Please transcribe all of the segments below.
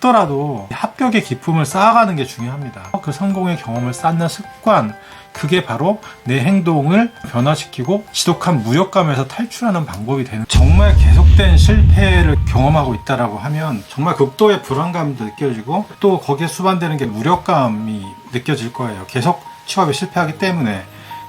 작더라도 합격의 기쁨을 쌓아가는 게 중요합니다. 그 성공의 경험을 쌓는 습관, 그게 바로 내 행동을 변화시키고 지독한 무력감에서 탈출하는 방법이 되는, 정말 계속된 실패를 경험하고 있다라고 하면 정말 극도의 불안감도 느껴지고 또 거기에 수반되는 게 무력감이 느껴질 거예요. 계속 취업에 실패하기 때문에.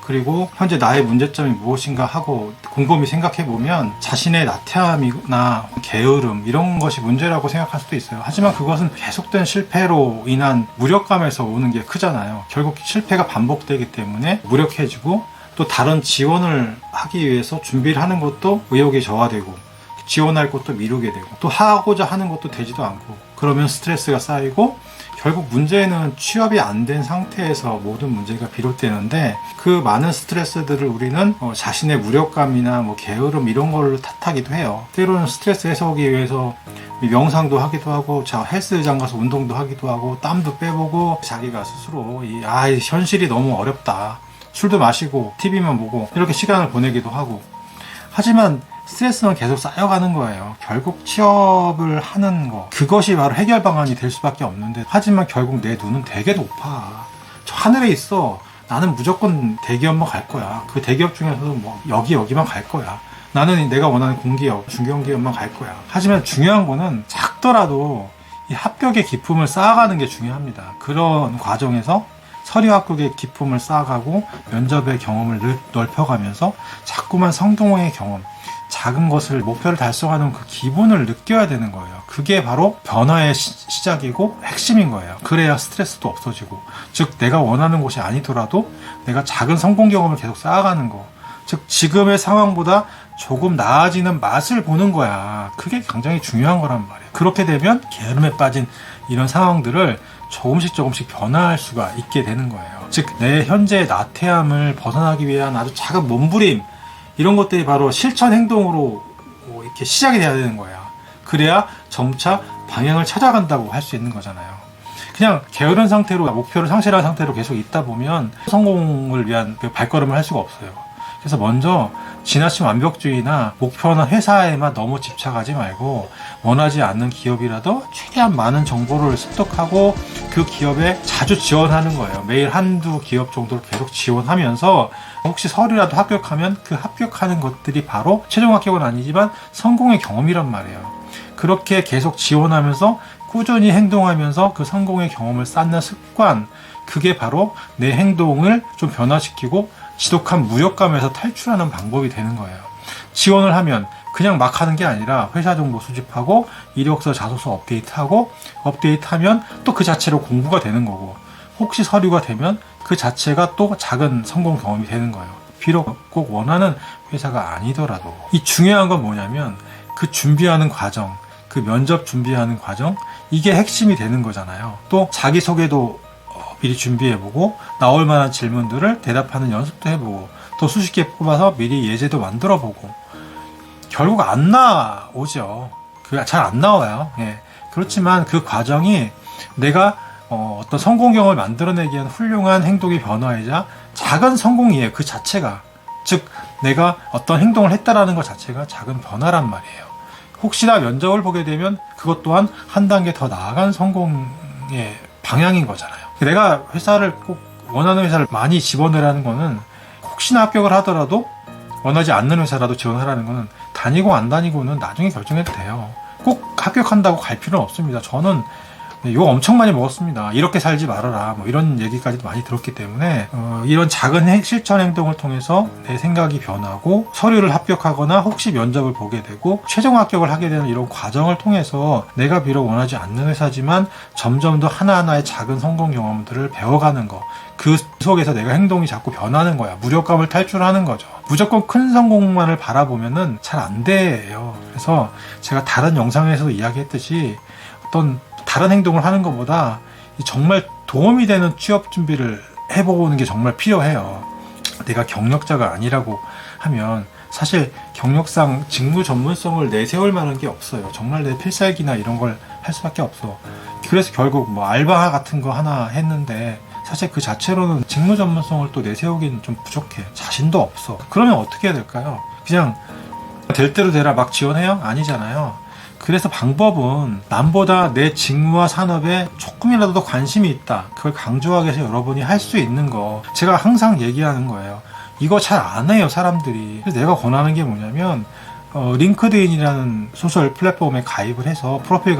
그리고 현재 나의 문제점이 무엇인가 하고 곰곰이 생각해보면 자신의 나태함이나 게으름 이런 것이 문제라고 생각할 수도 있어요. 하지만 그것은 계속된 실패로 인한 무력감에서 오는 게 크잖아요. 결국 실패가 반복되기 때문에 무력해지고 또 다른 지원을 하기 위해서 준비를 하는 것도 의욕이 저하되고 지원할 것도 미루게 되고 또 하고자 하는 것도 되지도 않고 그러면 스트레스가 쌓이고 결국 문제는 취업이 안 된 상태에서 모든 문제가 비롯되는데 그 많은 스트레스들을 우리는 자신의 무력감이나 게으름 이런 걸로 탓하기도 해요. 때로는 스트레스 해소하기 위해서 명상도 하기도 하고 헬스장 가서 운동도 하기도 하고 땀도 빼보고 자기가 스스로 이 현실이 너무 어렵다. 술도 마시고 TV만 보고 이렇게 시간을 보내기도 하고 하지만 스트레스는 계속 쌓여가는 거예요. 결국 취업을 하는 거 그것이 바로 해결 방안이 될 수밖에 없는데 하지만 결국 내 눈은 되게 높아. 저 하늘에 있어. 나는 무조건 대기업만 갈 거야. 그 대기업 중에서도 여기만 갈 거야. 나는 내가 원하는 공기업, 중견기업만 갈 거야. 하지만 중요한 거는 작더라도 이 합격의 기쁨을 쌓아가는 게 중요합니다. 그런 과정에서 서류 합격의 기쁨을 쌓아가고 면접의 경험을 넓혀가면서 자꾸만 성공의 경험, 작은 것을 목표를 달성하는 그 기분을 느껴야 되는 거예요. 그게 바로 변화의 시작이고 핵심인 거예요. 그래야 스트레스도 없어지고, 즉 내가 원하는 곳이 아니더라도 내가 작은 성공 경험을 계속 쌓아가는 거, 즉 지금의 상황보다 조금 나아지는 맛을 보는 거야. 그게 굉장히 중요한 거란 말이에요. 그렇게 되면 게으름에 빠진 이런 상황들을 조금씩 변화할 수가 있게 되는 거예요. 즉 내 현재의 나태함을 벗어나기 위한 아주 작은 몸부림, 이런 것들이 바로 실천 행동으로 이렇게 시작이 돼야 되는 거야. 그래야 점차 방향을 찾아간다고 할 수 있는 거잖아요. 그냥 게으른 상태로 목표를 상실한 상태로 계속 있다 보면 성공을 위한 발걸음을 할 수가 없어요. 그래서 먼저 지나친 완벽주의나 목표나 회사에만 너무 집착하지 말고 원하지 않는 기업이라도 최대한 많은 정보를 습득하고 그 기업에 자주 지원하는 거예요. 매일 한두 기업 정도를 계속 지원하면서 혹시 서류라도 합격하면 그 합격하는 것들이 바로 최종 합격은 아니지만 성공의 경험이란 말이에요. 그렇게 계속 지원하면서 꾸준히 행동하면서 그 성공의 경험을 쌓는 습관, 그게 바로 내 행동을 좀 변화시키고 지독한 무력감에서 탈출하는 방법이 되는 거예요. 지원을 하면 그냥 막 하는 게 아니라 회사 정보 수집하고 이력서 자소서 업데이트하면 또 그 자체로 공부가 되는 거고, 혹시 서류가 되면 그 자체가 또 작은 성공 경험이 되는 거예요. 비록 꼭 원하는 회사가 아니더라도. 이 중요한 건 뭐냐면 그 준비하는 과정, 그 면접 준비하는 과정, 이게 핵심이 되는 거잖아요. 또 자기소개도 미리 준비해보고 나올 만한 질문들을 대답하는 연습도 해보고 또 수십 개 뽑아서 미리 예제도 만들어보고 결국 안 나오죠. 잘 안 나와요. 예. 그렇지만 그 과정이 내가 어떤 성공 경험을 만들어내기 위한 훌륭한 행동의 변화이자 작은 성공이에요. 그 자체가. 즉 내가 어떤 행동을 했다라는 것 자체가 작은 변화란 말이에요. 혹시나 면접을 보게 되면 그것 또한 한 단계 더 나아간 성공의 방향인 거잖아요. 내가 회사를 꼭 원하는 회사를 많이 집어넣으라는 거는 혹시나 합격을 하더라도 원하지 않는 회사라도 지원하라는 거는 다니고 안 다니고는 나중에 결정해도 돼요. 꼭 합격한다고 갈 필요는 없습니다. 저는 욕 엄청 많이 먹었습니다. 이렇게 살지 말아라 이런 얘기까지도 많이 들었기 때문에 이런 작은 실천 행동을 통해서 내 생각이 변하고 서류를 합격하거나 혹시 면접을 보게 되고 최종 합격을 하게 되는 이런 과정을 통해서 내가 비록 원하지 않는 회사지만 점점 더 하나하나의 작은 성공 경험들을 배워가는 거, 그 속에서 내가 행동이 자꾸 변하는 거야. 무력감을 탈출하는 거죠. 무조건 큰 성공만을 바라보면은 잘 안 돼요. 그래서 제가 다른 영상에서도 이야기했듯이 어떤 다른 행동을 하는 것보다 정말 도움이 되는 취업 준비를 해보는 게 정말 필요해요. 내가 경력자가 아니라고 하면 사실 경력상 직무 전문성을 내세울 만한 게 없어요. 정말 내 필살기나 이런 걸 할 수밖에 없어. 그래서 결국 알바 같은 거 하나 했는데 사실 그 자체로는 직무 전문성을 또 내세우기는 좀 부족해. 자신도 없어. 그러면 어떻게 해야 될까요? 그냥 될 대로 되라 막 지원해요? 아니잖아요. 그래서 방법은 남보다 내 직무와 산업에 조금이라도 더 관심이 있다. 그걸 강조하기 위해서 여러분이 할 수 있는 거. 제가 항상 얘기하는 거예요. 이거 잘 안 해요, 사람들이. 그래서 내가 권하는 게 뭐냐면 링크드인이라는 소셜 플랫폼에 가입을 해서 프로필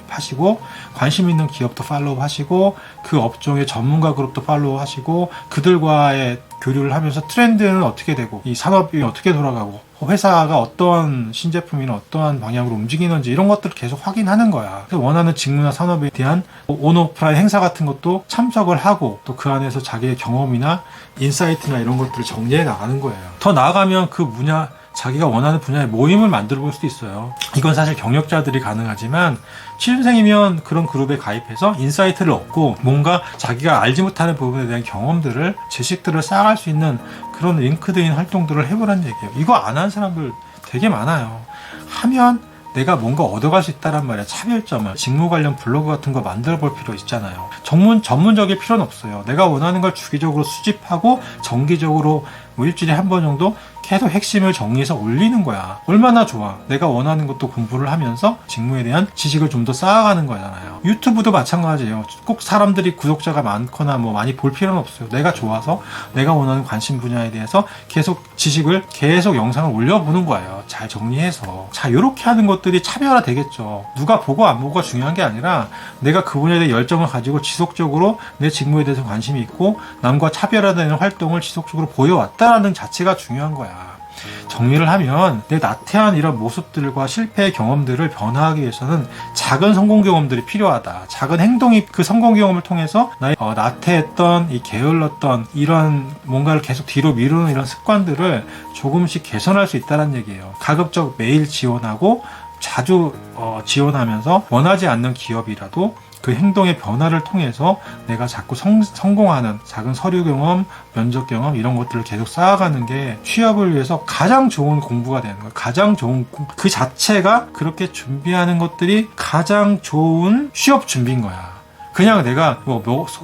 하시고 관심 있는 기업도 팔로우 하시고 그 업종의 전문가 그룹도 팔로우 하시고 그들과의 교류를 하면서 트렌드는 어떻게 되고 이 산업이 어떻게 돌아가고 회사가 어떠한 신제품이나 어떠한 방향으로 움직이는지 이런 것들을 계속 확인하는 거야. 그래서 원하는 직무나 산업에 대한 온오프라인 행사 같은 것도 참석을 하고 또 그 안에서 자기의 경험이나 인사이트나 이런 것들을 정리해 나가는 거예요. 더 나아가면 그 분야 자기가 원하는 분야의 모임을 만들어 볼 수도 있어요. 이건 사실 경력자들이 가능하지만 취준생이면 그런 그룹에 가입해서 인사이트를 얻고 뭔가 자기가 알지 못하는 부분에 대한 경험들을 지식들을 쌓아갈 수 있는 그런 링크드인 활동들을 해보라는 얘기예요. 이거 안 한 사람들 되게 많아요. 하면 내가 뭔가 얻어갈 수 있다란 말이야. 차별점을. 직무 관련 블로그 같은 거 만들어 볼 필요 있잖아요. 전문적일 필요는 없어요. 내가 원하는 걸 주기적으로 수집하고 정기적으로 일주일에 한 번 정도 계속 핵심을 정리해서 올리는 거야. 얼마나 좋아. 내가 원하는 것도 공부를 하면서 직무에 대한 지식을 좀 더 쌓아가는 거잖아요. 유튜브도 마찬가지예요. 꼭 사람들이 구독자가 많거나 뭐 많이 볼 필요는 없어요. 내가 좋아서 내가 원하는 관심 분야에 대해서 계속 지식을 계속 영상을 올려보는 거예요. 잘 정리해서. 자, 이렇게 하는 것들이 차별화 되겠죠. 누가 보고 안 보고가 중요한 게 아니라 내가 그 분야에 대해 열정을 가지고 지속적으로 내 직무에 대해서 관심이 있고 남과 차별화되는 활동을 지속적으로 보여왔다라는 자체가 중요한 거야. 정리를 하면 내 나태한 이런 모습들과 실패의 경험들을 변화하기 위해서는 작은 성공 경험들이 필요하다. 작은 행동이 그 성공 경험을 통해서 나의 나태했던 이 게을렀던 이런 뭔가를 계속 뒤로 미루는 이런 습관들을 조금씩 개선할 수 있다는 얘기예요. 가급적 매일 지원하고 자주 지원하면서 원하지 않는 기업이라도 그 행동의 변화를 통해서 내가 자꾸 성공하는 작은 서류 경험, 면접 경험 이런 것들을 계속 쌓아가는 게 취업을 위해서 가장 좋은 공부가 되는 거예요. 가장 좋은 그 자체가 그렇게 준비하는 것들이 가장 좋은 취업 준비인 거야. 그냥 내가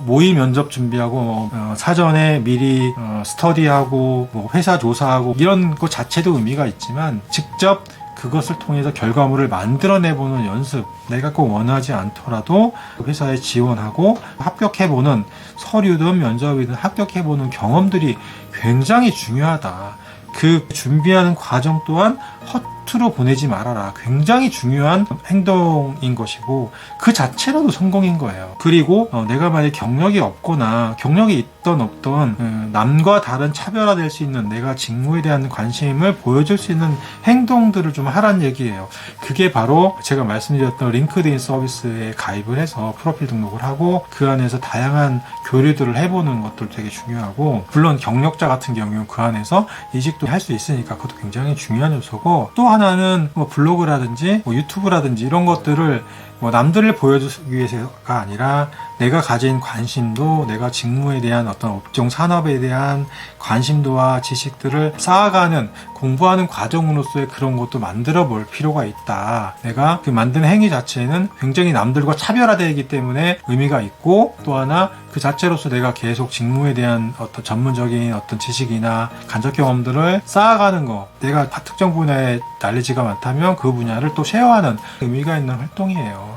모의 면접 준비하고 사전에 미리 스터디하고 회사 조사하고 이런 것 자체도 의미가 있지만 직접 그것을 통해서 결과물을 만들어내보는 연습, 내가 꼭 원하지 않더라도 회사에 지원하고 합격해보는 서류든 면접이든 합격해보는 경험들이 굉장히 중요하다. 그 준비하는 과정 또한 허투루 보내지 말아라. 굉장히 중요한 행동인 것이고 그 자체로도 성공인 거예요. 그리고 내가 만약에 경력이 없거나 경력이 있던 없던 남과 다른 차별화될 수 있는 내가 직무에 대한 관심을 보여줄 수 있는 행동들을 좀 하라는 얘기예요. 그게 바로 제가 말씀드렸던 링크드인 서비스에 가입을 해서 프로필 등록을 하고 그 안에서 다양한 교류들을 해보는 것도 되게 중요하고 물론 경력자 같은 경우는 그 안에서 이직도 할 수 있으니까 그것도 굉장히 중요한 요소고 또 하나는 블로그라든지 유튜브라든지 이런 것들을 남들을 보여주기 위해서가 아니라 내가 가진 관심도 내가 직무에 대한 어떤 업종 산업에 대한 관심도와 지식들을 쌓아가는 공부하는 과정으로서의 그런 것도 만들어 볼 필요가 있다. 내가 그 만드는 행위 자체는 굉장히 남들과 차별화되기 때문에 의미가 있고 또 하나 그 자체로서 내가 계속 직무에 대한 어떤 전문적인 어떤 지식이나 간접 경험들을 쌓아가는 거 내가 특정 분야에 날리지가 많다면 그 분야를 또 쉐어하는 의미가 있는 활동이에요.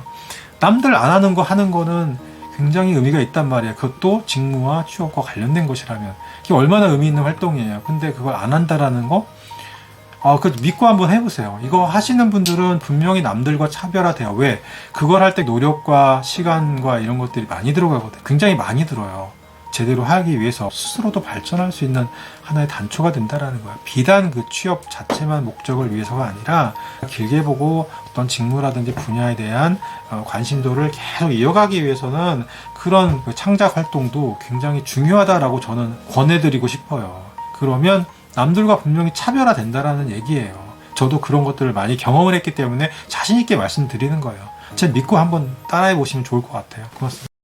남들 안 하는 거 하는 거는 굉장히 의미가 있단 말이에요. 그것도 직무와 취업과 관련된 것이라면 이게 얼마나 의미 있는 활동이에요. 근데 그걸 안 한다라는 거 그 믿고 한번 해보세요. 이거 하시는 분들은 분명히 남들과 차별화돼요. 왜? 그걸 할 때 노력과 시간과 이런 것들이 많이 들어가거든요. 굉장히 많이 들어요. 제대로 하기 위해서 스스로도 발전할 수 있는 하나의 단초가 된다라는 거야. 비단 그 취업 자체만 목적을 위해서가 아니라 길게 보고 어떤 직무라든지 분야에 대한 관심도를 계속 이어가기 위해서는 그런 창작 활동도 굉장히 중요하다라고 저는 권해드리고 싶어요. 그러면 남들과 분명히 차별화된다라는 얘기예요. 저도 그런 것들을 많이 경험을 했기 때문에 자신 있게 말씀드리는 거예요. 제가 믿고 한번 따라해 보시면 좋을 것 같아요. 고맙습니다.